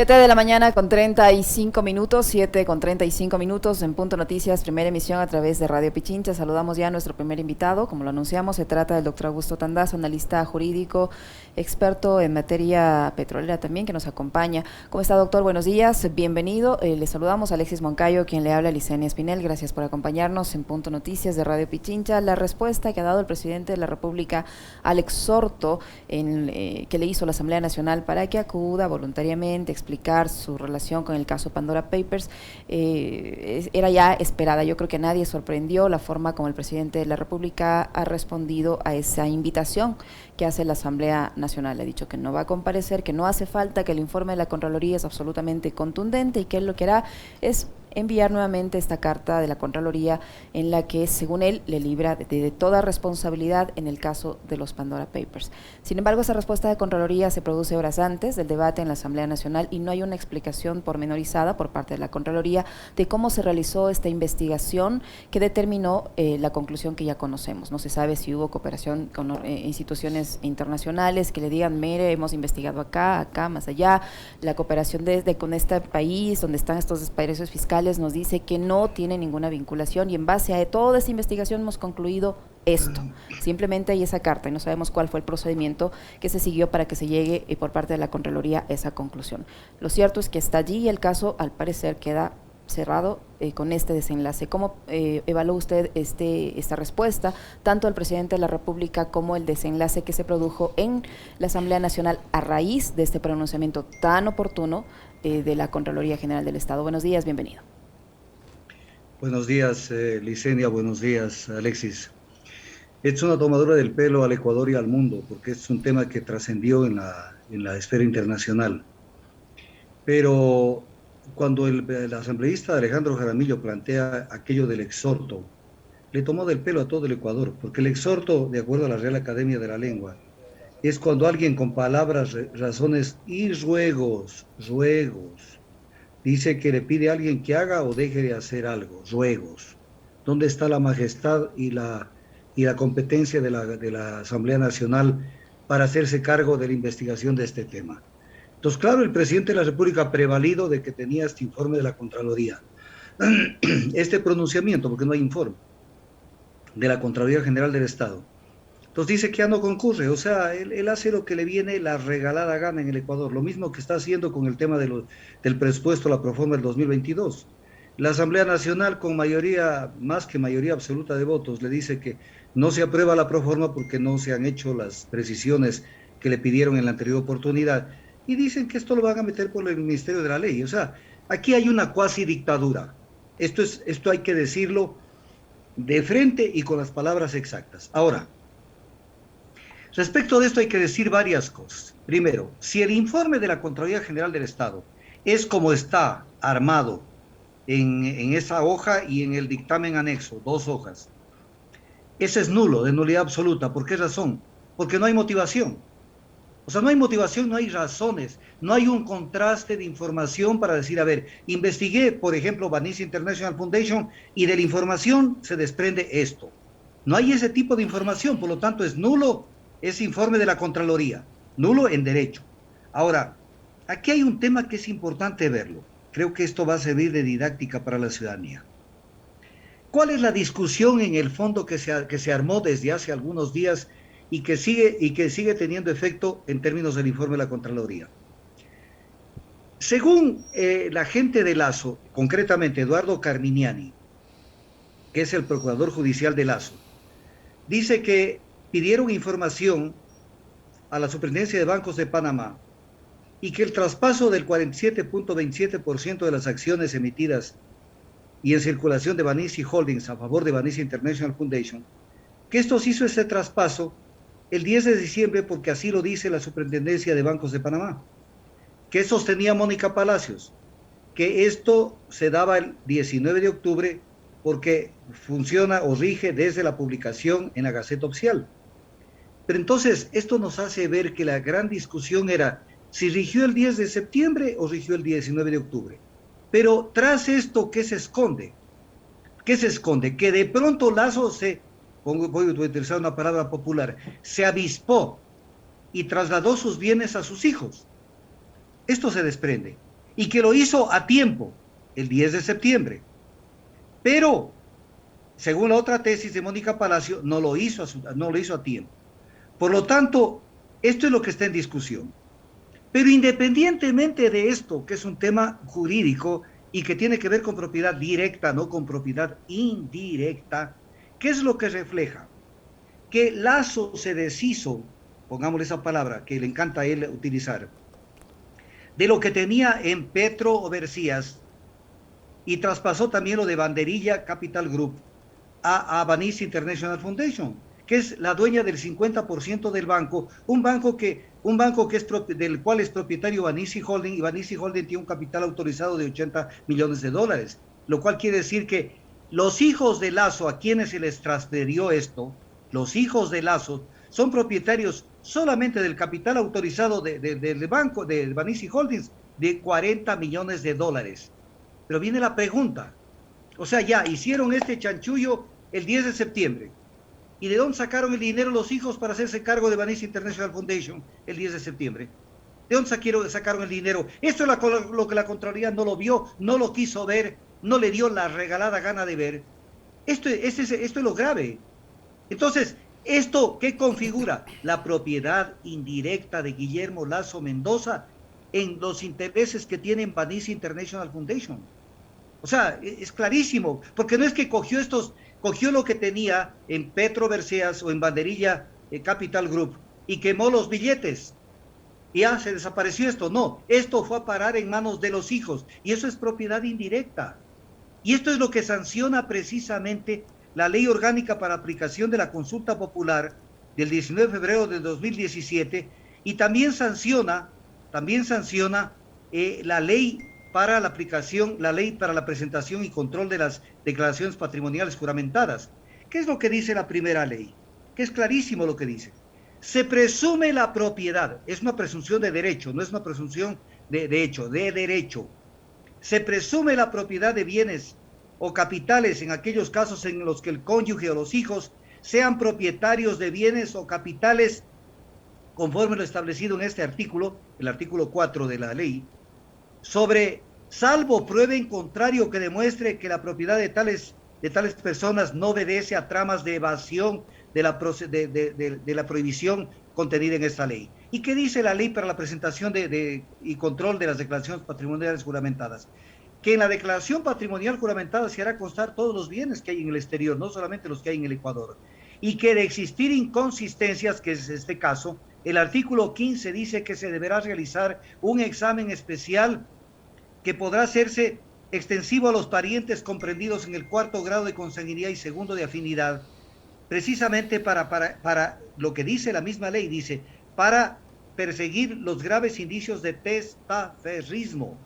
7 de la mañana con 35 minutos, 7 con 35 minutos en Punto Noticias, primera emisión a través de Radio Pichincha. Saludamos ya a nuestro primer invitado, como lo anunciamos, se trata del doctor Augusto Tandazo, analista jurídico, experto en materia petrolera también, que nos acompaña. ¿Cómo está, doctor? Buenos días, bienvenido. Le saludamos a Alexis Moncayo, quien le habla, Licenia Espinel. Gracias por acompañarnos en Punto Noticias de Radio Pichincha. La respuesta que ha dado el presidente de la República al exhorto que le hizo la Asamblea Nacional para que acuda voluntariamente explicar su relación con el caso Pandora Papers, era ya esperada. Yo creo que a nadie sorprendió la forma como el presidente de la República ha respondido a esa invitación que hace la Asamblea Nacional. Ha dicho que no va a comparecer, que no hace falta, que el informe de la Contraloría es absolutamente contundente y que él lo que hará es enviar nuevamente esta carta de la Contraloría en la que, según él, le libra de toda responsabilidad en el caso de los Pandora Papers. Sin embargo, esa respuesta de Contraloría se produce horas antes del debate en la Asamblea Nacional y no hay una explicación pormenorizada por parte de la Contraloría de cómo se realizó esta investigación que determinó la conclusión que ya conocemos. No se sabe si hubo cooperación con instituciones internacionales que le digan, mire, hemos investigado acá, más allá. La cooperación con este país donde están estos paraísos fiscales nos dice que no tiene ninguna vinculación y en base a toda esta investigación hemos concluido esto. Simplemente hay esa carta y no sabemos cuál fue el procedimiento que se siguió para que se llegue por parte de la Contraloría a esa conclusión. Lo cierto es que está allí y el caso al parecer queda cerrado con este desenlace. ¿Cómo evalúa usted esta respuesta, tanto del presidente de la República como el desenlace que se produjo en la Asamblea Nacional a raíz de este pronunciamiento tan oportuno de la Contraloría General del Estado? Buenos días, bienvenido. Buenos días, Licenia, buenos días, Alexis. Es una tomadura del pelo al Ecuador y al mundo, porque es un tema que trascendió en la esfera internacional. Pero cuando el asambleísta Alejandro Jaramillo plantea aquello del exhorto, le tomó del pelo a todo el Ecuador, porque el exhorto, de acuerdo a la Real Academia de la Lengua, es cuando alguien con palabras, razones y ruegos, dice que le pide a alguien que haga o deje de hacer algo, ruegos. ¿Dónde está la majestad y la competencia de la Asamblea Nacional para hacerse cargo de la investigación de este tema? Entonces, claro, el presidente de la República prevalido de que tenía este informe de la Contraloría, este pronunciamiento, porque no hay informe, de la Contraloría General del Estado. Entonces dice que ya no concurre, o sea, él hace lo que le viene la regalada gana en el Ecuador, lo mismo que está haciendo con el tema del presupuesto, la proforma del 2022. La Asamblea Nacional, con mayoría, más que mayoría absoluta de votos, le dice que no se aprueba la proforma porque no se han hecho las precisiones que le pidieron en la anterior oportunidad, y dicen que esto lo van a meter por el Ministerio de la Ley. O sea, aquí hay una cuasi dictadura. Esto hay que decirlo de frente y con las palabras exactas. Ahora, respecto de esto hay que decir varias cosas. Primero, si el informe de la Contraloría General del Estado es como está armado en esa hoja y en el dictamen anexo, 2 hojas, ese es nulo, de nulidad absoluta. ¿Por qué razón? Porque no hay motivación. O sea, no hay motivación, no hay razones, no hay un contraste de información para decir, a ver, investigué, por ejemplo, Banis International Foundation y de la información se desprende esto. No hay ese tipo de información, por lo tanto es nulo ese informe de la Contraloría, nulo en derecho. Ahora, aquí hay un tema que es importante verlo. Creo que esto va a servir de didáctica para la ciudadanía. ¿Cuál es la discusión en el fondo que se armó desde hace algunos días y que sigue teniendo efecto en términos del informe de la Contraloría? Según la gente de Lazo, concretamente Eduardo Carminiani, que es el procurador judicial de Lazo, dice que pidieron información a la Superintendencia de Bancos de Panamá y que el traspaso del 47.27% de las acciones emitidas y en circulación de Banisi Holdings a favor de Banisi International Foundation, que estos hizo ese traspaso el 10 de diciembre porque así lo dice la Superintendencia de Bancos de Panamá. ¿Qué sostenía Mónica Palacios? Que esto se daba el 19 de octubre porque funciona o rige desde la publicación en la Gaceta Oficial. Pero entonces esto nos hace ver que la gran discusión era si rigió el 10 de septiembre o rigió el 19 de octubre. Pero tras esto, ¿qué se esconde? ¿Qué se esconde? Que de pronto Lazo voy a utilizar una palabra popular, se avispó y trasladó sus bienes a sus hijos. Esto se desprende. y que lo hizo a tiempo, el 10 de septiembre. Pero, según la otra tesis de Mónica Palacio, no lo hizo a tiempo. Por lo tanto, esto es lo que está en discusión. Pero independientemente de esto, que es un tema jurídico y que tiene que ver con propiedad directa, no con propiedad indirecta, ¿qué es lo que refleja? Que Lazo se deshizo, pongámosle esa palabra que le encanta a él utilizar, de lo que tenía en Petro Overseas y traspasó también lo de Banderilla Capital Group a Banis International Foundation, que es la dueña del 50% del banco, un banco que es del cual es propietario Banisi Holding, y Banisi Holding tiene un capital autorizado de 80 millones de dólares, lo cual quiere decir que los hijos de Lazo, a quienes se les transfirió esto, los hijos de Lazo, son propietarios solamente del capital autorizado del banco, de Banisi Holdings, de 40 millones de dólares. Pero viene la pregunta, o sea, ya hicieron este chanchullo el 10 de septiembre. ¿Y de dónde sacaron el dinero los hijos para hacerse cargo de Banis International Foundation el 10 de septiembre? ¿De dónde sacaron el dinero? Esto es lo que la Contraloría no lo vio, no lo quiso ver, no le dio la regalada gana de ver. Esto es lo grave. Entonces, ¿esto qué configura? La propiedad indirecta de Guillermo Lazo Mendoza en los intereses que tiene Banis International Foundation. O sea, es clarísimo, porque no es que cogió lo que tenía en Petro Overseas o en Banderilla Capital Group y quemó los billetes. Y ya se desapareció esto. No, esto fue a parar en manos de los hijos y eso es propiedad indirecta. Y esto es lo que sanciona precisamente la Ley Orgánica para Aplicación de la Consulta Popular del 19 de febrero de 2017 y también sanciona la ley para la presentación y control de las declaraciones patrimoniales juramentadas. ¿Qué es lo que dice la primera ley? Que es clarísimo lo que dice. Se presume la propiedad, es una presunción de derecho, no es una presunción de hecho, de derecho. Se presume la propiedad de bienes o capitales en aquellos casos en los que el cónyuge o los hijos sean propietarios de bienes o capitales conforme lo establecido en este artículo, el artículo 4 de la ley, salvo prueba en contrario que demuestre que la propiedad de tales personas no obedece a tramas de evasión de la prohibición contenida en esta ley. ¿Y qué dice la ley para la presentación y control de las declaraciones patrimoniales juramentadas? Que en la declaración patrimonial juramentada se hará constar todos los bienes que hay en el exterior, no solamente los que hay en el Ecuador. Y que de existir inconsistencias, que es este caso, el artículo 15 dice que se deberá realizar un examen especial que podrá hacerse extensivo a los parientes comprendidos en el 4º grado de consanguinidad y 2º de afinidad, precisamente para lo que dice la misma ley, dice, para perseguir los graves indicios de testaferrismo.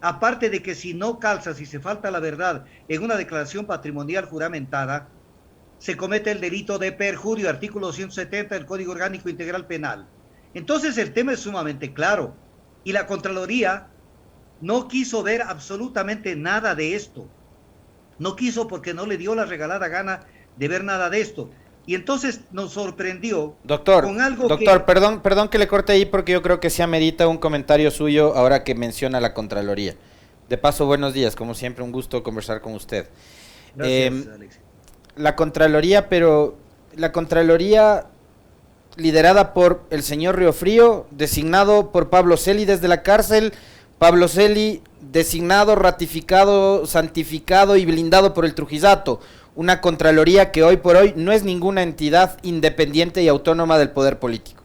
Aparte de que si no calza, si se falta la verdad en una declaración patrimonial juramentada, se comete el delito de perjurio, artículo 170 del Código Orgánico Integral Penal. Entonces el tema es sumamente claro y la Contraloría no quiso ver absolutamente nada de esto. No quiso porque no le dio la regalada gana de ver nada de esto. Y entonces nos sorprendió con algo doctor, perdón que le corte ahí porque yo creo que se amerita un comentario suyo ahora que menciona la Contraloría. De paso, buenos días, como siempre, un gusto conversar con usted. Gracias, Alexis. La Contraloría liderada por el señor Riofrío, designado por Pablo Celi desde la cárcel, Pablo Celi designado, ratificado, santificado y blindado por el Trujillato, una Contraloría que hoy por hoy no es ninguna entidad independiente y autónoma del poder político.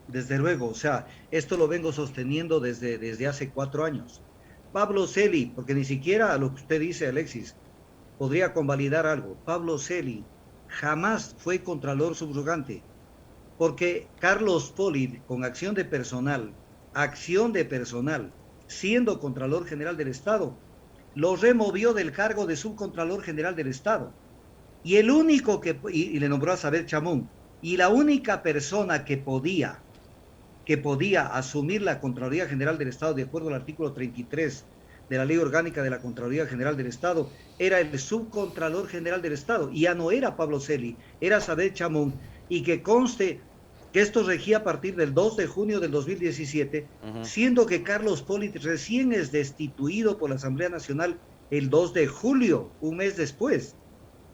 Desde luego, o sea, esto lo vengo sosteniendo desde hace 4 años. Pablo Celi, porque ni siquiera lo que usted dice, Alexis, podría convalidar algo. Pablo Celi jamás fue contralor subrogante, porque Carlos Poli, con acción de personal, siendo Contralor General del Estado, lo removió del cargo de Subcontralor General del Estado. Y el único y le nombró a Saber Chamón, y la única persona que podía asumir la Contraloría General del Estado, de acuerdo al artículo 33 de la Ley Orgánica de la Contraloría General del Estado, era el Subcontralor General del Estado, y ya no era Pablo Celi, era Saber Chamón, y que conste que esto regía a partir del 2 de junio del 2017, siendo que Carlos Polit recién es destituido por la Asamblea Nacional el 2 de julio, un mes después.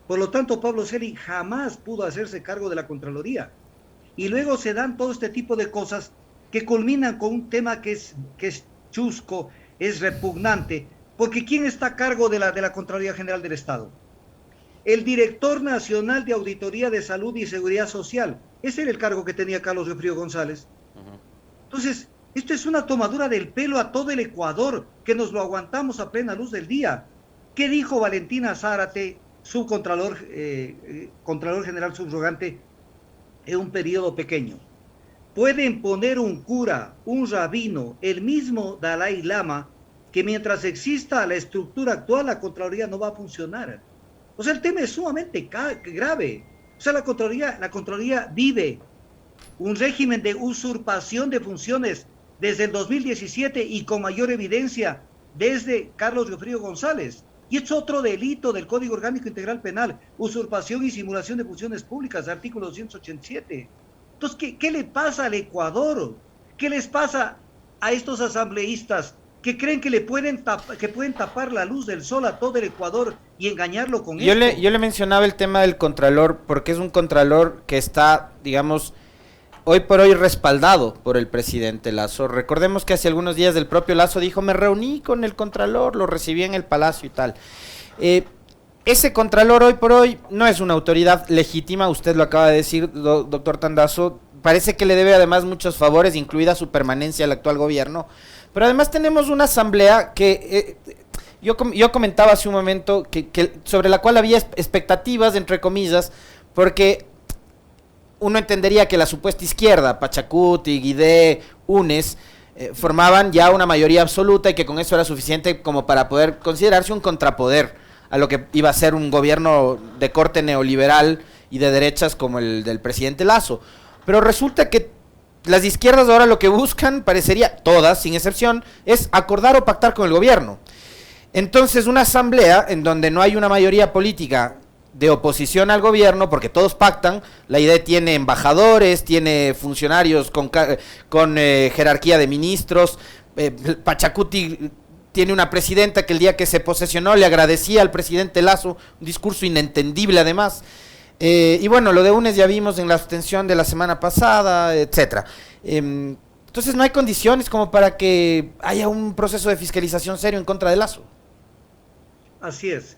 Por lo tanto, Pablo Celi jamás pudo hacerse cargo de la Contraloría. Y luego se dan todo este tipo de cosas que culminan con un tema que es chusco, es repugnante, porque ¿quién está a cargo de la Contraloría General del Estado? El director nacional de Auditoría de Salud y Seguridad Social. Ese era el cargo que tenía Carlos Riofrío González. Entonces, esto es una tomadura del pelo a todo el Ecuador, que nos lo aguantamos a plena luz del día. ¿Qué dijo Valentina Zárate, subcontralor, Contralor General subrogante, en un periodo pequeño? Pueden poner un cura, un rabino, el mismo Dalai Lama, que mientras exista la estructura actual, la Contraloría no va a funcionar. O sea, el tema es sumamente grave. O sea, la Contraloría vive un régimen de usurpación de funciones desde el 2017 y con mayor evidencia desde Carlos Riofrío González. Y es otro delito del Código Orgánico Integral Penal, usurpación y simulación de funciones públicas, artículo 287. Entonces, ¿qué le pasa al Ecuador? ¿Qué les pasa a estos asambleístas que creen que pueden tapar la luz del sol a todo el Ecuador y engañarlo con esto? Yo le mencionaba el tema del Contralor porque es un Contralor que está, digamos, hoy por hoy respaldado por el presidente Lasso. Recordemos que hace algunos días el propio Lasso dijo, me reuní con el Contralor, lo recibí en el Palacio y tal. Ese Contralor hoy por hoy no es una autoridad legítima, usted lo acaba de decir, doctor Tandazo, parece que le debe además muchos favores, incluida su permanencia al actual gobierno, pero además tenemos una asamblea que yo comentaba hace un momento que sobre la cual había expectativas, entre comillas, porque uno entendería que la supuesta izquierda, Pachacuti, Guidé, Unes, formaban ya una mayoría absoluta y que con eso era suficiente como para poder considerarse un contrapoder a lo que iba a ser un gobierno de corte neoliberal y de derechas como el del presidente Lasso. Pero resulta que las izquierdas ahora lo que buscan, parecería, todas, sin excepción, es acordar o pactar con el gobierno. Entonces, una asamblea en donde no hay una mayoría política de oposición al gobierno, porque todos pactan, la idea tiene embajadores, tiene funcionarios con jerarquía de ministros, Pachacuti tiene una presidenta que el día que se posesionó le agradecía al presidente Lasso, un discurso inentendible además, y bueno, lo de UNES ya vimos en la abstención de la semana pasada, etcétera. Entonces no hay condiciones como para que haya un proceso de fiscalización serio en contra de Lasso. Así es.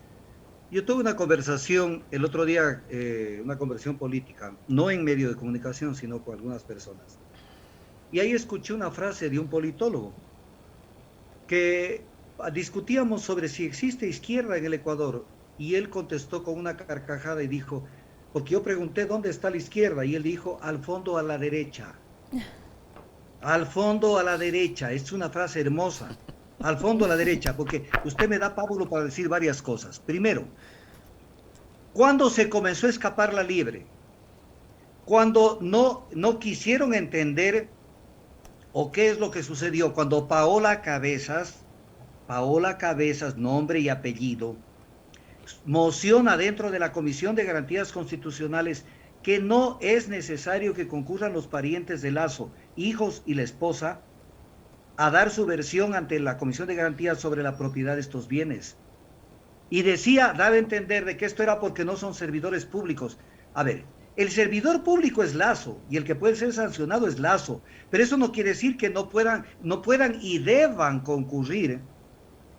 Yo tuve una conversación el otro día, una conversación política, no en medio de comunicación, sino con algunas personas. Y ahí escuché una frase de un politólogo que discutíamos sobre si existe izquierda en el Ecuador, y él contestó con una carcajada y dijo, porque yo pregunté dónde está la izquierda, y él dijo, al fondo a la derecha. Al fondo a la derecha, es una frase hermosa. Al fondo a la derecha, porque usted me da pábulo para decir varias cosas. Primero, ¿cuándo se comenzó a escapar la liebre? Cuando no quisieron entender o qué es lo que sucedió. Cuando Paola Cabezas, nombre y apellido, mociona dentro de la Comisión de Garantías Constitucionales que no es necesario que concurran los parientes de Lasso, hijos y la esposa, a dar su versión ante la Comisión de Garantías sobre la propiedad de estos bienes. Y daba a entender de que esto era porque no son servidores públicos. A ver, el servidor público es Lasso y el que puede ser sancionado es Lasso, pero eso no quiere decir que no puedan y deban concurrir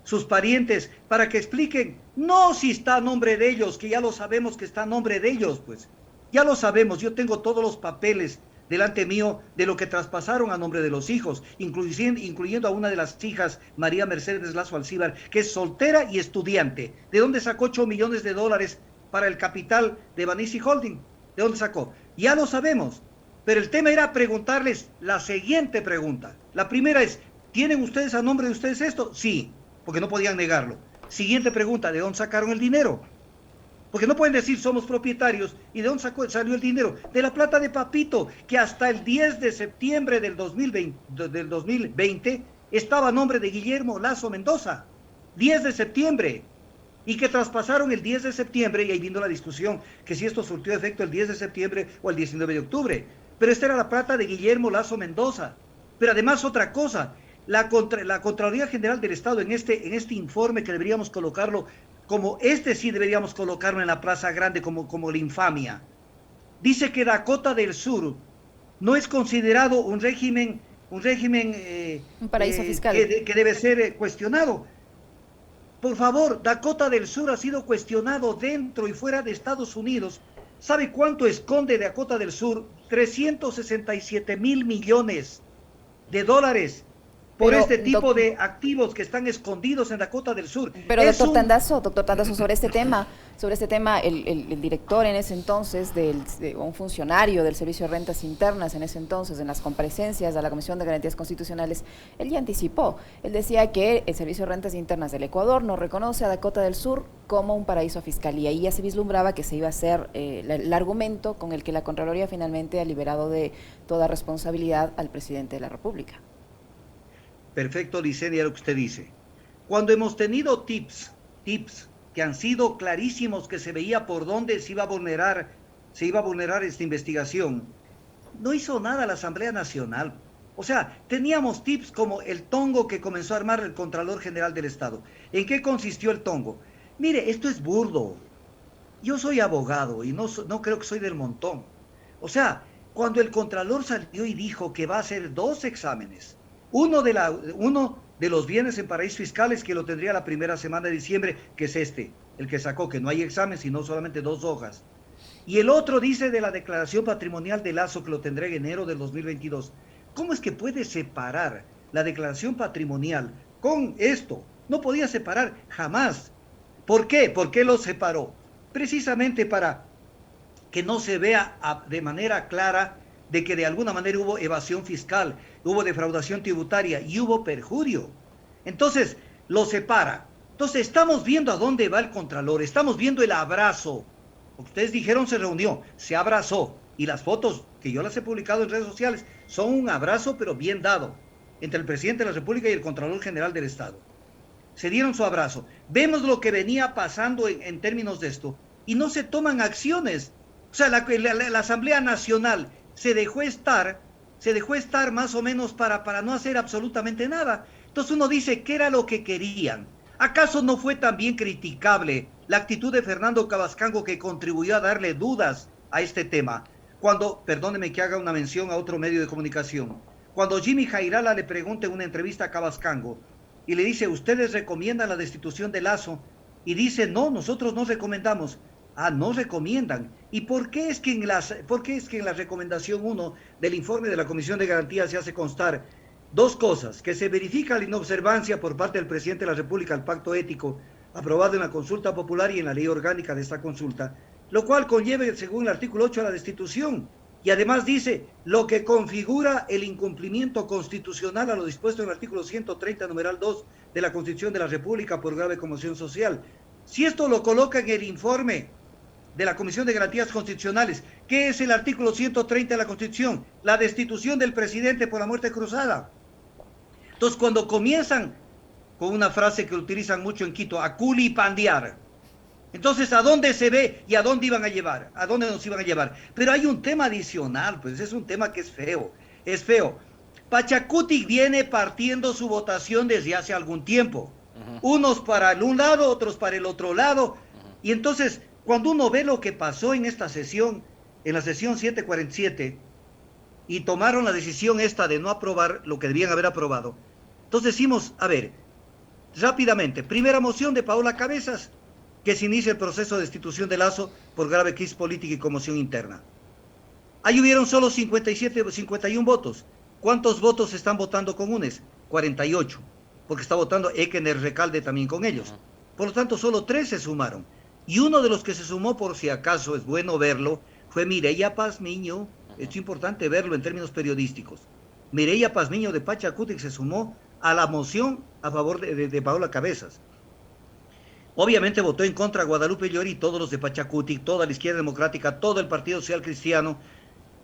sus parientes para que expliquen, no si está a nombre de ellos, que ya lo sabemos que está a nombre de ellos, pues, ya lo sabemos, yo tengo todos los papeles delante mío de lo que traspasaron a nombre de los hijos, incluyendo a una de las hijas, María Mercedes Lasso Alcíbar, que es soltera y estudiante. ¿De dónde sacó 8 millones de dólares para el capital de Banisi Holding? ¿De dónde sacó? Ya lo sabemos, pero el tema era preguntarles la siguiente pregunta. La primera es, ¿tienen ustedes a nombre de ustedes esto? Sí, porque no podían negarlo. Siguiente pregunta, ¿de dónde sacaron el dinero? Porque no pueden decir somos propietarios. ¿Y de dónde salió el dinero? De la plata de Papito, que hasta el 10 de septiembre del 2020 estaba a nombre de Guillermo Lasso Mendoza. 10 de septiembre. Y que traspasaron el 10 de septiembre, y ahí vino la discusión, que si esto surtió efecto el 10 de septiembre o el 19 de octubre. pero esta era la plata de Guillermo Lazo Mendoza. Pero además otra cosa, la Contraloría General del Estado en este informe que deberíamos colocarlo, como este sí deberíamos colocarlo en la Plaza Grande como la infamia, dice que Dakota del Sur no es considerado un régimen un paraíso fiscal que debe ser cuestionado. Por favor, Dakota del Sur ha sido cuestionado dentro y fuera de Estados Unidos. ¿Sabe cuánto esconde Dakota del Sur? 367,000 millones de dólares por este tipo de activos que están escondidos en Dakota del Sur. Pero doctor Tandazo, sobre este tema, el director en ese entonces, un funcionario del Servicio de Rentas Internas en ese entonces, en las comparecencias a la Comisión de Garantías Constitucionales, él ya anticipó, él decía que el Servicio de Rentas Internas del Ecuador no reconoce a Dakota del Sur como un paraíso fiscal, y ahí ya se vislumbraba que se iba a hacer el argumento con el que la Contraloría finalmente ha liberado de toda responsabilidad al presidente de la República. Perfecto, Licenia, lo que usted dice. Cuando hemos tenido tips que han sido clarísimos, que se veía por dónde se iba a vulnerar esta investigación, no hizo nada la Asamblea Nacional. O sea, teníamos tips como el tongo que comenzó a armar el Contralor General del Estado. ¿En qué consistió el tongo? Mire, esto es burdo. Yo soy abogado y no creo que soy del montón. O sea, cuando el Contralor salió y dijo que va a hacer 2 exámenes, uno de los bienes en paraísos fiscales, que lo tendría la primera semana de diciembre, que es el que sacó, que no hay examen, sino solamente 2 hojas. Y el otro dice de la declaración patrimonial de Lazo, que lo tendrá en enero del 2022. ¿Cómo es que puede separar la declaración patrimonial con esto? No podía separar jamás. ¿Por qué? ¿Por qué lo separó? Precisamente para que no se vea de manera clara de que de alguna manera hubo evasión fiscal, hubo defraudación tributaria y hubo perjurio. Entonces, lo separa. Entonces, estamos viendo a dónde va el Contralor, estamos viendo el abrazo. Ustedes dijeron se reunió, se abrazó. Y las fotos, que yo las he publicado en redes sociales, son un abrazo, pero bien dado, entre el presidente de la República y el Contralor General del Estado. Se dieron su abrazo. Vemos lo que venía pasando en términos de esto, y no se toman acciones. O sea, la Asamblea Nacional se dejó estar más o menos para no hacer absolutamente nada. Entonces uno dice, ¿qué era lo que querían? ¿Acaso no fue también criticable la actitud de Fernando Cavascango, que contribuyó a darle dudas a este tema? Cuando, perdóneme que haga una mención a otro medio de comunicación, cuando Jimmy Jairala le pregunta en una entrevista a Cavascango y le dice, ¿ustedes recomiendan la destitución de Lazo? Y dice, no, nosotros no recomendamos. Ah, no recomiendan. ¿Y por qué es que en la recomendación 1 del informe de la Comisión de Garantías se hace constar 2 cosas? Que se verifica la inobservancia por parte del presidente de la República al pacto ético aprobado en la consulta popular y en la ley orgánica de esta consulta, lo cual conlleva, según el artículo 8, a la destitución. Y además dice, lo que configura el incumplimiento constitucional a lo dispuesto en el artículo 130, numeral 2 de la Constitución de la República por grave conmoción social. Si esto lo coloca en el informe de la Comisión de Garantías Constitucionales, ¿qué es el artículo 130 de la Constitución? La destitución del presidente por la muerte cruzada. Entonces, cuando comienzan con una frase que utilizan mucho en Quito, a culipandear, entonces, ¿a dónde se ve y a dónde iban a llevar? ¿A dónde nos iban a llevar? Pero hay un tema adicional, pues es un tema que es feo, es feo. Pachacutic viene partiendo su votación desde hace algún tiempo. Unos para un lado, otros para el otro lado. Y entonces, cuando uno ve lo que pasó en esta sesión, en la sesión 747, y tomaron la decisión esta de no aprobar lo que debían haber aprobado, entonces decimos, a ver, rápidamente, primera moción de Paola Cabezas, que se inicia el proceso de destitución de Lazo por grave crisis política y conmoción interna. Ahí hubieron solo 51 votos. ¿Cuántos votos están votando comunes? 48, porque está votando Ekener Recalde también con ellos. Por lo tanto, solo 3 se sumaron. Y uno de los que se sumó, por si acaso es bueno verlo, fue Mireya Pazmiño. Es importante verlo en términos periodísticos. Mireya Pazmiño de Pachacutic se sumó a la moción a favor de Paola Cabezas. Obviamente votó en contra Guadalupe Llori, todos los de Pachacutic, toda la izquierda democrática, todo el Partido Social Cristiano,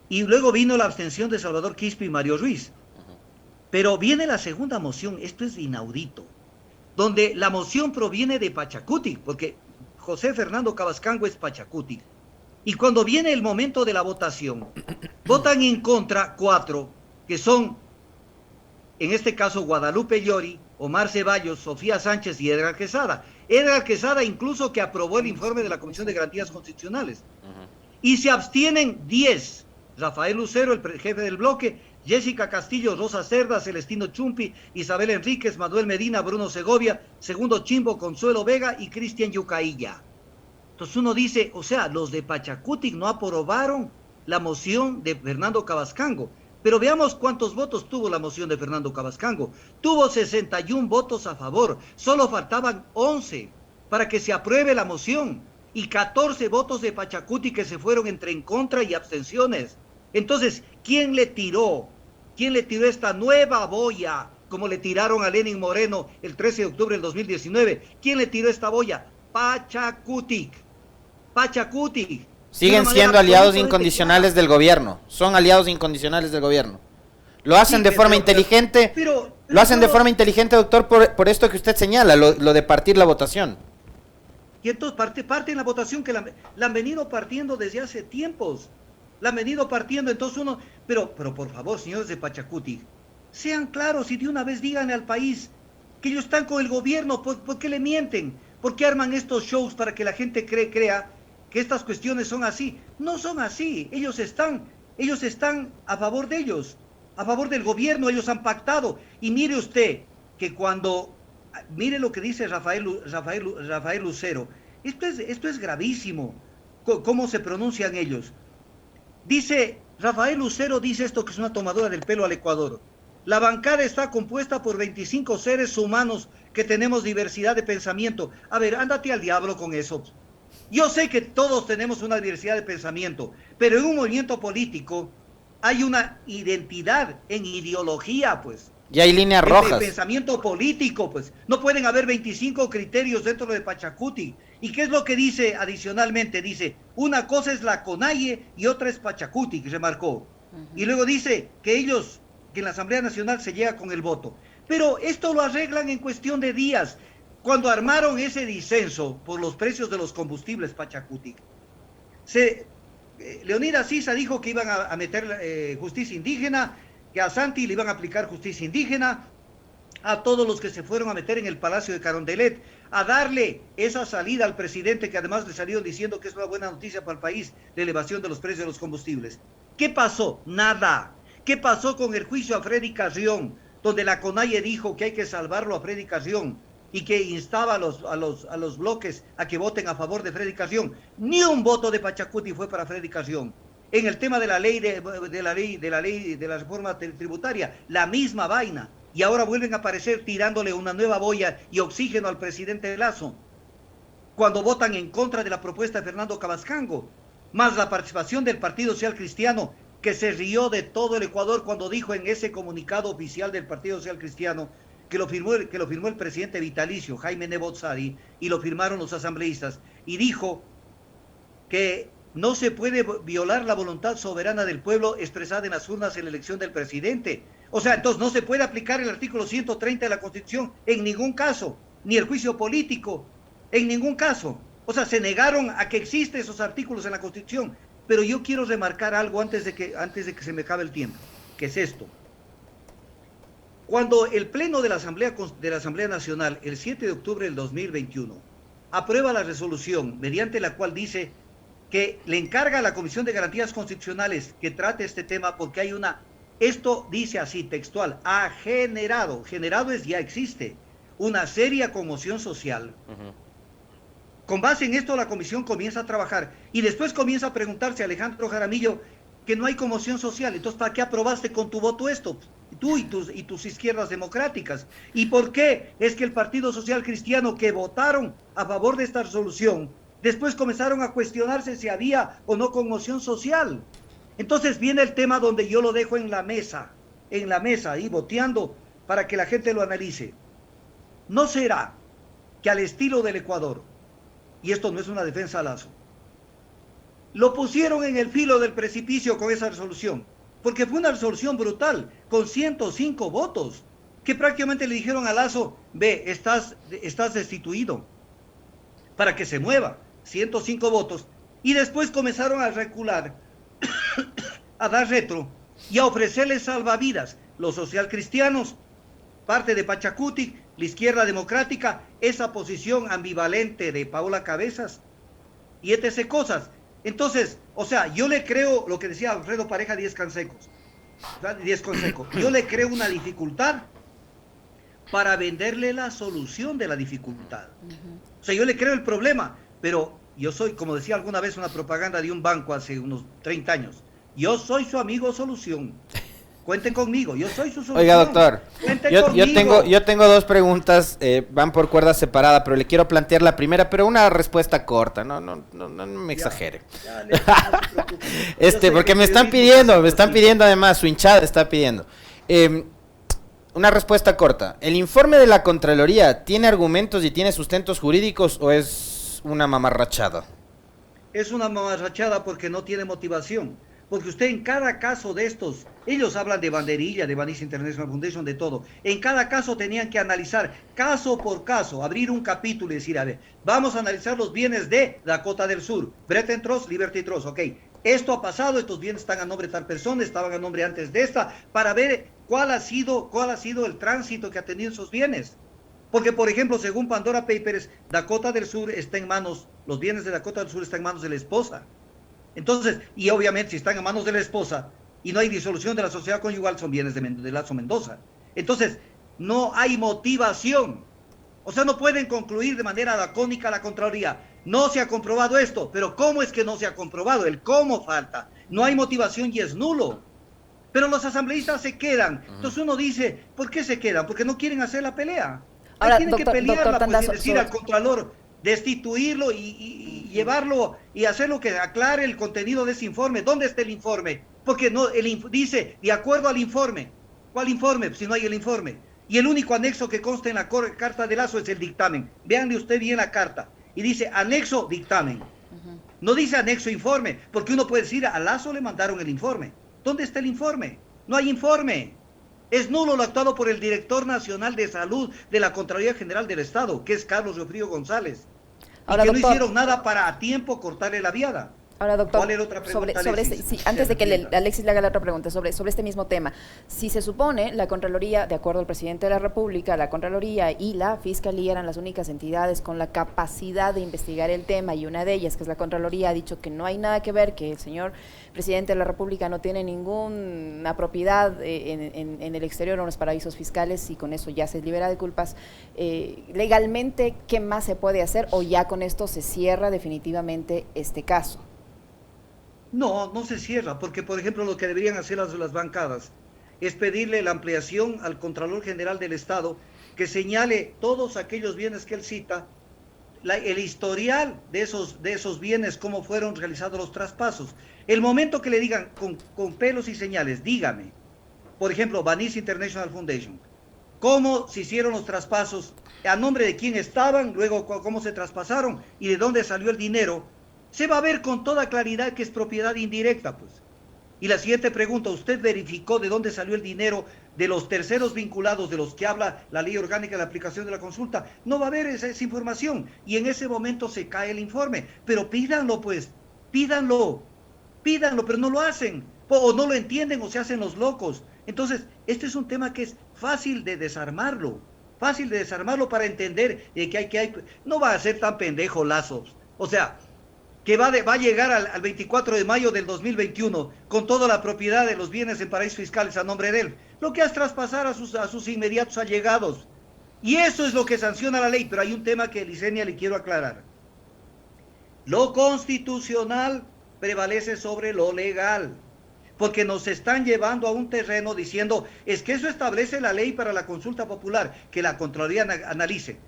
y luego vino la abstención de Salvador Quispe y Mario Ruiz. Pero viene la segunda moción, esto es inaudito, donde la moción proviene de Pachacutic, porque José Fernando Cavascango es Pachacutic, Y cuando viene el momento de la votación, votan en contra 4, que son, en este caso, Guadalupe Llori, Omar Ceballos, Sofía Sánchez y Edgar Quesada. Edgar Quesada incluso que aprobó el informe de la Comisión de Garantías Constitucionales. Y se abstienen 10. Rafael Lucero, el jefe del bloque, Jessica Castillo, Rosa Cerda, Celestino Chumpi, Isabel Enríquez, Manuel Medina, Bruno Segovia, Segundo Chimbo, Consuelo Vega y Cristian Yucailla. Entonces uno dice, o sea, los de Pachacutic no aprobaron la moción de Fernando Cabascango. Pero veamos cuántos votos tuvo la moción de Fernando Cabascango. Tuvo 61 votos a favor, solo faltaban 11 para que se apruebe la moción y 14 votos de Pachacutic que se fueron entre en contra y abstenciones. Entonces, ¿quién le tiró? ¿Quién le tiró esta nueva boya, como le tiraron a Lenin Moreno el 13 de octubre del 2019? ¿Quién le tiró esta boya? Pachacutic. Pachacutic. Siguen siendo aliados incondicionales del gobierno. Son aliados incondicionales del gobierno. Lo hacen de forma inteligente. Lo hacen de forma inteligente, doctor, por esto que usted señala, lo de partir la votación. Y entonces parten la votación que la han venido partiendo desde hace tiempos. La han venido partiendo, entonces uno... Pero por favor, señores de Pachacutic, sean claros y de una vez díganle al país que ellos están con el gobierno. ¿Por qué le mienten? ¿Por qué arman estos shows para que la gente crea que estas cuestiones son así? No son así. Ellos están a favor de ellos, a favor del gobierno. Ellos han pactado. Y mire usted que mire lo que dice Rafael Lucero. Esto es gravísimo. ¿Cómo se pronuncian ellos? Rafael Lucero dice esto, que es una tomadura del pelo al Ecuador. La bancada está compuesta por 25 seres humanos que tenemos diversidad de pensamiento. A ver, ándate al diablo con eso. Yo sé que todos tenemos una diversidad de pensamiento, pero en un movimiento político hay una identidad en ideología, pues. Y hay líneas rojas. El pensamiento político, pues. No pueden haber 25 criterios dentro de Pachacutic. ¿Y qué es lo que dice adicionalmente? Dice, una cosa es la CONAIE y otra es Pachacutic, remarcó. Y luego dice que en la Asamblea Nacional se llega con el voto. Pero esto lo arreglan en cuestión de días. Cuando armaron ese disenso por los precios de los combustibles Pachacutic, Leonidas Sisa dijo que iban a meter justicia indígena, que a Santi le iban a aplicar justicia indígena, a todos los que se fueron a meter en el Palacio de Carondelet, a darle esa salida al presidente, que además le salieron diciendo que es una buena noticia para el país, la elevación de los precios de los combustibles. ¿Qué pasó? Nada. ¿Qué pasó con el juicio a Freddy Carrión, donde la CONAIE dijo que hay que salvarlo a Freddy Carrión y que instaba a los bloques a que voten a favor de Freddy Carrión? Ni un voto de Pachacutic fue para Freddy Carrión. En el tema de la ley de la reforma tributaria, la misma vaina. Y ahora vuelven a aparecer tirándole una nueva boya y oxígeno al presidente Lasso, cuando votan en contra de la propuesta de Fernando Cabascango, más la participación del Partido Social Cristiano, que se rió de todo el Ecuador cuando dijo en ese comunicado oficial del Partido Social Cristiano que lo firmó el presidente vitalicio, Jaime Nebot Sadi, y lo firmaron los asambleístas, y dijo que no se puede violar la voluntad soberana del pueblo expresada en las urnas en la elección del presidente. O sea, entonces no se puede aplicar el artículo 130 de la Constitución en ningún caso, ni el juicio político, en ningún caso. O sea, se negaron a que existen esos artículos en la Constitución. Pero yo quiero remarcar algo antes de que se me acabe el tiempo, que es esto. Cuando el Pleno de la Asamblea Nacional, el 7 de octubre del 2021, aprueba la resolución mediante la cual dice que le encarga a la Comisión de Garantías Constitucionales que trate este tema, porque esto dice así textual, ha generado es ya existe, una seria conmoción social. Con base en esto la comisión comienza a trabajar y después comienza a preguntarse a Alejandro Jaramillo que no hay conmoción social. Entonces, ¿para qué aprobaste con tu voto esto? Tú y tus izquierdas democráticas. ¿Y por qué es que el Partido Social Cristiano, que votaron a favor de esta resolución, después comenzaron a cuestionarse si había o no conmoción social? Entonces viene el tema donde yo lo dejo en la mesa, ahí boteando para que la gente lo analice. ¿No será que al estilo del Ecuador, y esto no es una defensa a Lasso, lo pusieron en el filo del precipicio con esa resolución? Porque fue una resolución brutal, con 105 votos, que prácticamente le dijeron a Lasso, ve, estás destituido, para que se mueva, 105 votos. Y después comenzaron a recular, a dar retro y a ofrecerles salvavidas. Los socialcristianos, parte de Pachacutic, la izquierda democrática, esa posición ambivalente de Paola Cabezas y etc. cosas. Entonces, o sea, yo le creo lo que decía Alfredo Pareja, 10 consejos. 10 consejos. Yo le creo una dificultad para venderle la solución de la dificultad. O sea, yo le creo el problema, pero yo soy, como decía alguna vez una propaganda de un banco hace unos 30 años, yo soy su amigo solución. Cuenten conmigo, yo soy su solución. Oiga, doctor, yo tengo dos preguntas, van por cuerda separada, pero le quiero plantear la primera, pero una respuesta corta, no me exagere. Porque me están pidiendo además, su hinchada está pidiendo. Una respuesta corta. ¿El informe de la Contraloría tiene argumentos y tiene sustentos jurídicos o es una mamarrachada? Es una mamarrachada porque no tiene motivación. Porque usted en cada caso de estos, ellos hablan de banderilla, de Vanish International Foundation, de todo. En cada caso tenían que analizar caso por caso, abrir un capítulo y decir, a ver, vamos a analizar los bienes de Dakota del Sur, Bretton Trust, Liberty Trust, ok. Esto ha pasado, estos bienes están a nombre de tal persona, estaban a nombre antes de esta, para ver cuál ha sido el tránsito que ha tenido esos bienes. Porque, por ejemplo, según Pandora Papers, Dakota del Sur está en manos, los bienes de Dakota del Sur están en manos de la esposa. Entonces, y obviamente si están en manos de la esposa y no hay disolución de la sociedad conyugal, son bienes de Lazo Mendoza. Entonces, no hay motivación. O sea, no pueden concluir de manera lacónica la Contraloría. No se ha comprobado esto, pero ¿cómo es que no se ha comprobado? El cómo falta. No hay motivación y es nulo. Pero los asambleístas se quedan. Entonces uno dice, ¿por qué se quedan? Porque no quieren hacer la pelea. Ahora, tienen que pelearla, Tandazo, pues, y decir al Contralor, destituirlo y llevarlo y hacerlo que aclare el contenido de ese informe. ¿Dónde está el informe? Porque no, dice, de acuerdo al informe. ¿Cuál informe? Si no hay el informe. Y el único anexo que consta en la carta de Lazo es el dictamen. Véanle usted bien la carta. Y dice anexo dictamen. No dice anexo informe, porque uno puede decir, a Lazo le mandaron el informe. ¿Dónde está el informe? No hay informe. Es nulo lo actuado por el director nacional de salud de la Contraloría General del Estado, que es Carlos Riofrío González. Ahora, y que doctor, no hicieron nada para a tiempo cortarle la viada. Ahora, doctor, ¿Cuál era otra pregunta, antes de que Alexis le haga la otra pregunta sobre este mismo tema, si se supone la Contraloría, de acuerdo al presidente de la República, la Contraloría y la Fiscalía eran las únicas entidades con la capacidad de investigar el tema, y una de ellas, que es la Contraloría, ha dicho que no hay nada que ver, que el señor presidente de la República no tiene ninguna propiedad en el exterior o en los paraísos fiscales, y con eso ya se libera de culpas. Legalmente, ¿qué más se puede hacer, o ya con esto se cierra definitivamente este caso? No, no se cierra, porque por ejemplo lo que deberían hacer las bancadas es pedirle la ampliación al Contralor General del Estado que señale todos aquellos bienes que él cita, el historial de esos bienes, cómo fueron realizados los traspasos. El momento que le digan con pelos y señales, dígame, por ejemplo, Vanish International Foundation, cómo se hicieron los traspasos, a nombre de quién estaban, luego cómo se traspasaron y de dónde salió el dinero, se va a ver con toda claridad que es propiedad indirecta, pues. Y la siguiente pregunta, ¿usted verificó de dónde salió el dinero de los terceros vinculados de los que habla la ley orgánica de la aplicación de la consulta? No va a haber esa información, y en ese momento se cae el informe. Pero pídanlo, pues, pídanlo, pero no lo hacen, o no lo entienden, o se hacen los locos. Entonces, este es un tema que es fácil de desarmarlo para entender no va a ser tan pendejo Lazos. O sea, que va a llegar al 24 de mayo del 2021 con toda la propiedad de los bienes en paraísos fiscales a nombre de él. Lo que hace es traspasar a sus inmediatos allegados. Y eso es lo que sanciona la ley. Pero hay un tema que, Licenia, le quiero aclarar. Lo constitucional prevalece sobre lo legal. Porque nos están llevando a un terreno diciendo, es que eso establece la ley para la consulta popular, que la Contraloría analice.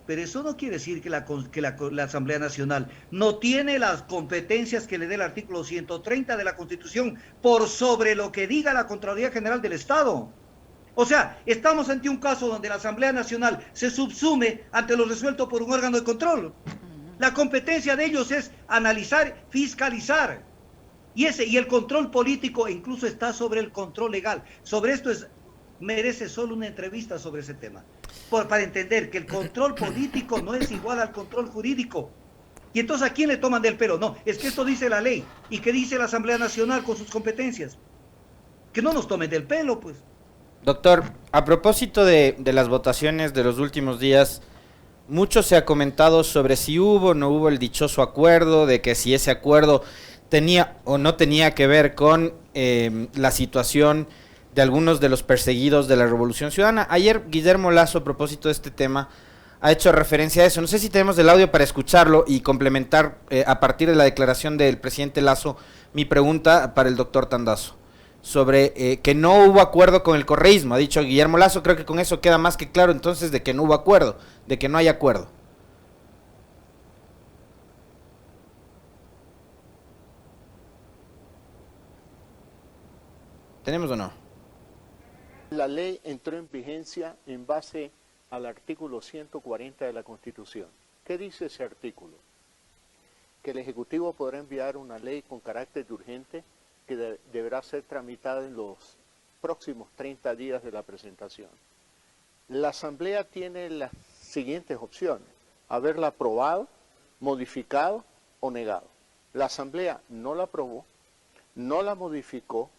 Pero eso no quiere decir que la Asamblea Nacional no tiene las competencias que le dé el artículo 130 de la Constitución por sobre lo que diga la Contraloría General del Estado. O sea, estamos ante un caso donde la Asamblea Nacional se subsume ante lo resuelto por un órgano de control. La competencia de ellos es analizar, fiscalizar. Y el control político incluso está sobre el control legal. Sobre esto merece solo una entrevista sobre ese tema. Para entender que el control político no es igual al control jurídico. Y entonces, ¿a quién le toman del pelo? No, es que esto dice la ley. ¿Y qué dice la Asamblea Nacional con sus competencias? Que no nos tomen del pelo, pues. Doctor, a propósito de las votaciones de los últimos días, mucho se ha comentado sobre si hubo o no hubo el dichoso acuerdo, de que si ese acuerdo tenía o no tenía que ver con la situación de algunos de los perseguidos de la Revolución Ciudadana. Ayer Guillermo Lasso, a propósito de este tema, ha hecho referencia a eso. No sé si tenemos el audio para escucharlo y complementar a partir de la declaración del presidente Lasso mi pregunta para el doctor Tandazo sobre que no hubo acuerdo con el correísmo. Ha dicho Guillermo Lasso, creo que con eso queda más que claro entonces de que no hubo acuerdo, de que no hay acuerdo. ¿Tenemos o no? La ley entró en vigencia en base al artículo 140 de la Constitución. ¿Qué dice ese artículo? Que el Ejecutivo podrá enviar una ley con carácter de urgente que deberá ser tramitada en los próximos 30 días de la presentación. La Asamblea tiene las siguientes opciones: haberla aprobado, modificado o negado. La Asamblea no la aprobó, no la modificó,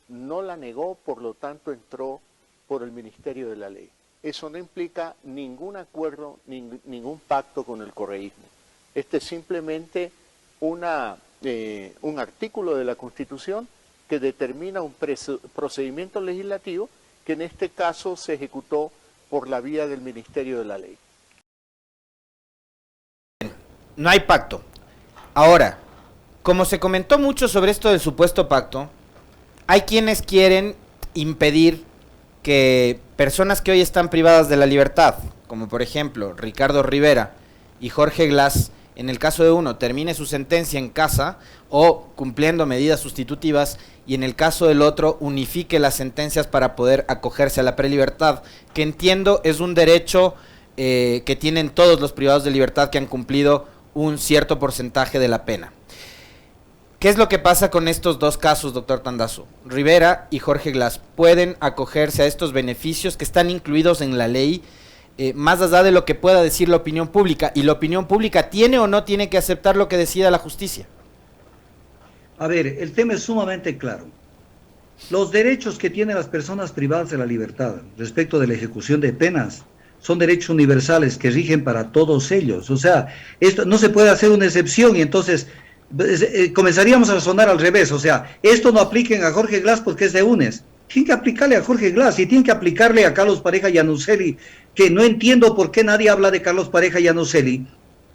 no la negó, por lo tanto entró por el Ministerio de la Ley. Eso no implica ningún acuerdo, ningún pacto con el correísmo. Este es simplemente un artículo de la Constitución que determina un procedimiento legislativo que en este caso se ejecutó por la vía del Ministerio de la Ley. No hay pacto. Ahora, como se comentó mucho sobre esto del supuesto pacto, hay quienes quieren impedir que personas que hoy están privadas de la libertad, como por ejemplo Ricardo Rivera y Jorge Glass, en el caso de uno termine su sentencia en casa o cumpliendo medidas sustitutivas, y en el caso del otro unifique las sentencias para poder acogerse a la prelibertad, que entiendo es un derecho que tienen todos los privados de libertad que han cumplido un cierto porcentaje de la pena. ¿Qué es lo que pasa con estos dos casos, doctor Tandazo? Rivera y Jorge Glass pueden acogerse a estos beneficios que están incluidos en la ley, más allá de lo que pueda decir la opinión pública, y la opinión pública tiene o no tiene que aceptar lo que decida la justicia. A ver, el tema es sumamente claro. Los derechos que tienen las personas privadas de la libertad respecto de la ejecución de penas son derechos universales que rigen para todos ellos. O sea, esto no se puede hacer una excepción y entonces comenzaríamos a razonar al revés. O sea, esto no apliquen a Jorge Glass porque es de UNES. Tienen que aplicarle a Jorge Glass y tienen que aplicarle a Carlos Pareja Llanuselli, que no entiendo por qué nadie habla de Carlos Pareja Llanuselli.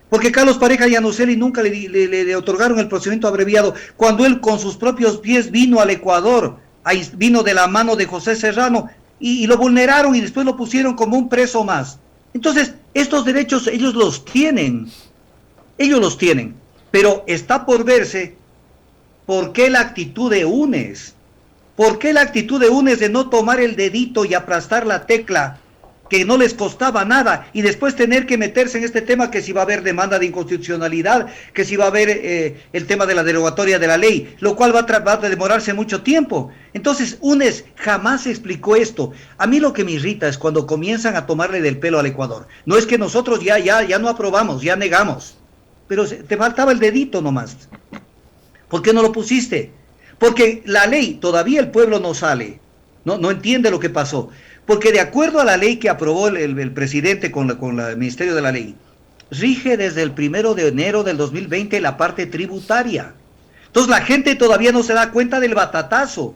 Porque Carlos Pareja Llanuselli nunca le otorgaron el procedimiento abreviado cuando él con sus propios pies vino al Ecuador, vino de la mano de José Serrano y lo vulneraron y después lo pusieron como un preso más. Entonces, estos derechos ellos los tienen, pero está por verse por qué la actitud de UNES, de no tomar el dedito y aplastar la tecla que no les costaba nada, y después tener que meterse en este tema que si va a haber demanda de inconstitucionalidad, que si va a haber el tema de la derogatoria de la ley, lo cual va a demorarse mucho tiempo. Entonces, UNES jamás explicó esto. A mí lo que me irrita es cuando comienzan a tomarle del pelo al Ecuador. No es que nosotros ya no aprobamos, ya negamos, pero te faltaba el dedito nomás. ¿Por qué no lo pusiste? Porque la ley, todavía el pueblo no sale, no entiende lo que pasó. Porque de acuerdo a la ley que aprobó el presidente con el Ministerio de la Ley, rige desde el 1 de enero del 2020 la parte tributaria. Entonces la gente todavía no se da cuenta del batatazo.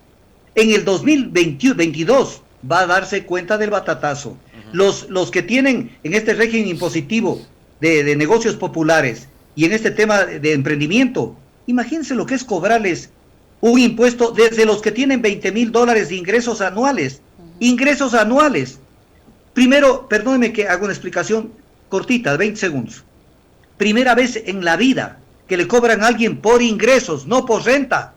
En el 2022 va a darse cuenta del batatazo. Los que tienen en este régimen impositivo de negocios populares y en este tema de emprendimiento, imagínense lo que es cobrarles un impuesto desde los que tienen $20,000 de ingresos anuales. Ingresos anuales. Primero, perdóneme que haga una explicación cortita, de 20 segundos. Primera vez en la vida que le cobran a alguien por ingresos, no por renta.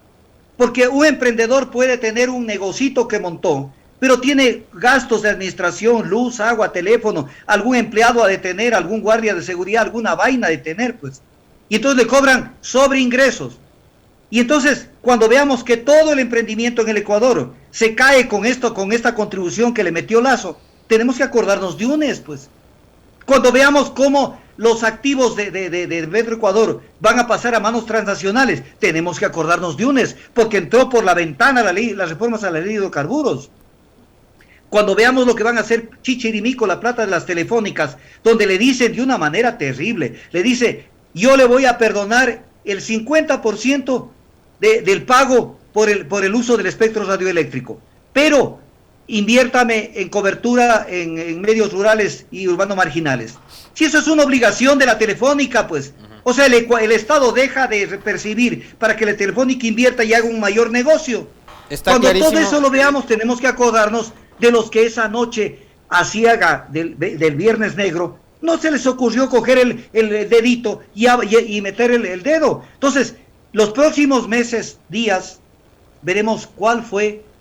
Porque un emprendedor puede tener un negocito que montó, pero tiene gastos de administración, luz, agua, teléfono, algún empleado a detener, algún guardia de seguridad, alguna vaina a detener, pues. Y entonces le cobran sobre ingresos. Y entonces, cuando veamos que todo el emprendimiento en el Ecuador se cae con esta contribución que le metió Lasso, tenemos que acordarnos de UNES, pues. Cuando veamos cómo los activos de Petroecuador van a pasar a manos transnacionales. Tenemos que acordarnos de UNES, porque entró por la ventana las reformas a la ley de hidrocarburos. Cuando veamos lo que van a hacer Chichirimico, la plata de las telefónicas, donde le dicen de una manera terrible, le dice, yo le voy a perdonar el 50% del pago por el uso del espectro radioeléctrico, pero inviértame en cobertura en medios rurales y urbanos marginales. Si eso es una obligación de la telefónica, pues, o sea, el Estado deja de percibir para que la telefónica invierta y haga un mayor negocio. Cuando todo eso lo veamos, tenemos que acordarnos de los que esa noche asiaga del Viernes Negro, no se les ocurrió coger el dedito y meter el dedo. Entonces, los próximos meses, días, veremos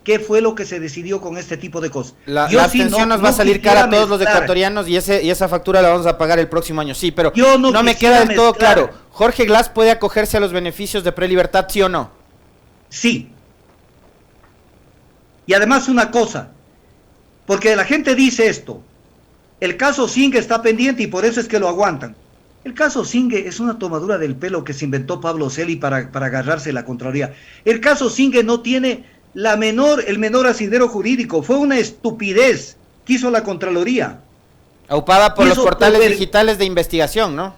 qué fue lo que se decidió con este tipo de cosas. La abstención nos va a salir cara a todos los ecuatorianos y esa factura la vamos a pagar el próximo año. Sí, pero no me queda del todo claro. ¿Jorge Glass puede acogerse a los beneficios de Prelibertad, sí o no? Sí. Y además una cosa, porque la gente dice esto, el caso Singue está pendiente y por eso es que lo aguantan. El caso Singue es una tomadura del pelo que se inventó Pablo Celi para agarrarse la Contraloría. El caso Singue no tiene el menor asidero jurídico, fue una estupidez que hizo la Contraloría. Aupada por los portales digitales de investigación, ¿no?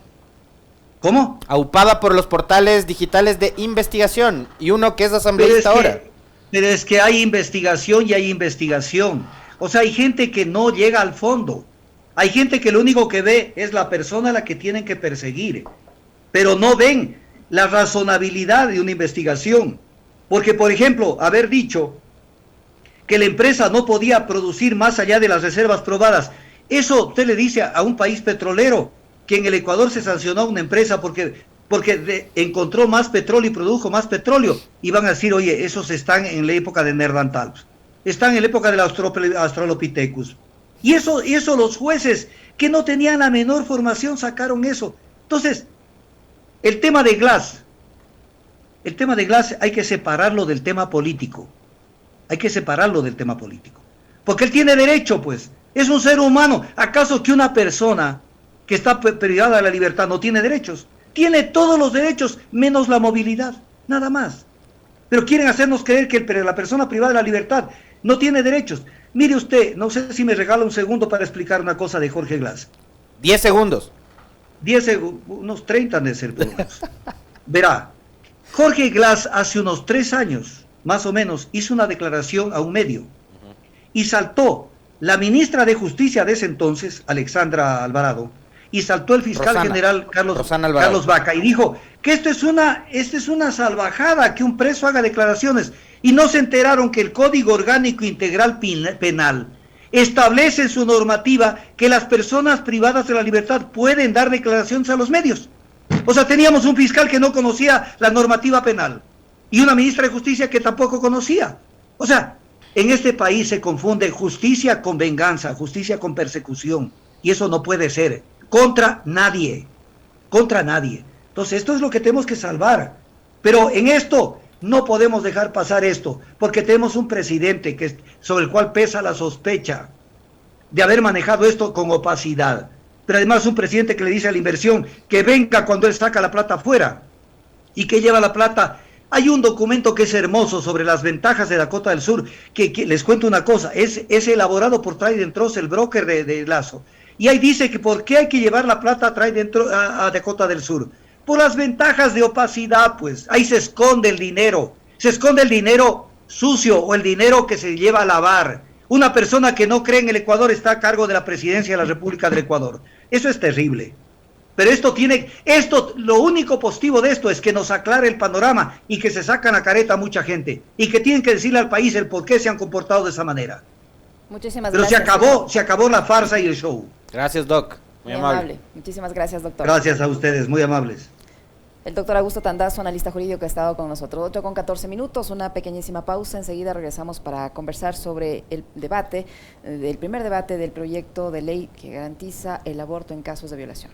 ¿Cómo? Aupada por los portales digitales de investigación, y uno que es asambleísta ahora. Pero es que hay investigación y hay investigación. O sea, hay gente que no llega al fondo. Hay gente que lo único que ve es la persona a la que tienen que perseguir. Pero no ven la razonabilidad de una investigación. Porque, por ejemplo, haber dicho que la empresa no podía producir más allá de las reservas probadas, eso usted le dice a un país petrolero que en el Ecuador se sancionó a una empresa porque encontró más petróleo y produjo más petróleo, y van a decir, oye, esos están en la época de Neanderthal, están en la época del Australopithecus. Y eso los jueces que no tenían la menor formación sacaron eso. Entonces, el tema de Glass hay que separarlo del tema político. Hay que separarlo del tema político. Porque él tiene derecho, pues. Es un ser humano. ¿Acaso que una persona que está privada de la libertad no tiene derechos? Tiene todos los derechos, menos la movilidad. Nada más. Pero quieren hacernos creer que la persona privada de la libertad no tiene derechos. Mire usted, no sé si me regala un segundo para explicar una cosa de Jorge Glass. 10 segundos. 10 segundos, unos 30 han de ser. Verá, Jorge Glass hace unos 3 años, más o menos, hizo una declaración a un medio. Y saltó la ministra de Justicia de ese entonces, Alexandra Alvarado, y saltó el fiscal general Carlos Vaca, y dijo que esta es una salvajada que un preso haga declaraciones, y no se enteraron que el Código Orgánico Integral Penal establece en su normativa que las personas privadas de la libertad pueden dar declaraciones a los medios. O sea, teníamos un fiscal que no conocía la normativa penal y una ministra de Justicia que tampoco conocía. O sea, en este país se confunde justicia con venganza, justicia con persecución, y eso no puede ser contra nadie, contra nadie. Entonces, esto es lo que tenemos que salvar. Pero en esto no podemos dejar pasar esto, porque tenemos un presidente sobre el cual pesa la sospecha de haber manejado esto con opacidad. Pero además un presidente que le dice a la inversión que venga cuando él saca la plata afuera y que lleva la plata. Hay un documento que es hermoso sobre las ventajas de Dakota del Sur, que les cuento una cosa, es elaborado por Trident Trust, el broker de Lazo. Y ahí dice que por qué hay que llevar la plata a Dakota del Sur. Por las ventajas de opacidad, pues. Ahí se esconde el dinero. Se esconde el dinero sucio o el dinero que se lleva a lavar. Una persona que no cree en el Ecuador está a cargo de la presidencia de la República del Ecuador. Eso es terrible. Pero lo único positivo de esto es que nos aclara el panorama y que se sacan a careta a mucha gente. Y que tienen que decirle al país el por qué se han comportado de esa manera. Muchísimas gracias. Pero se acabó la farsa y el show. Gracias, Doc. Muy amable. Muchísimas gracias, doctor. Gracias a ustedes, muy amables. El doctor Augusto Tandazo, analista jurídico que ha estado con nosotros. 8:14, una pequeñísima pausa. Enseguida regresamos para conversar sobre el primer debate del proyecto de ley que garantiza el aborto en casos de violación.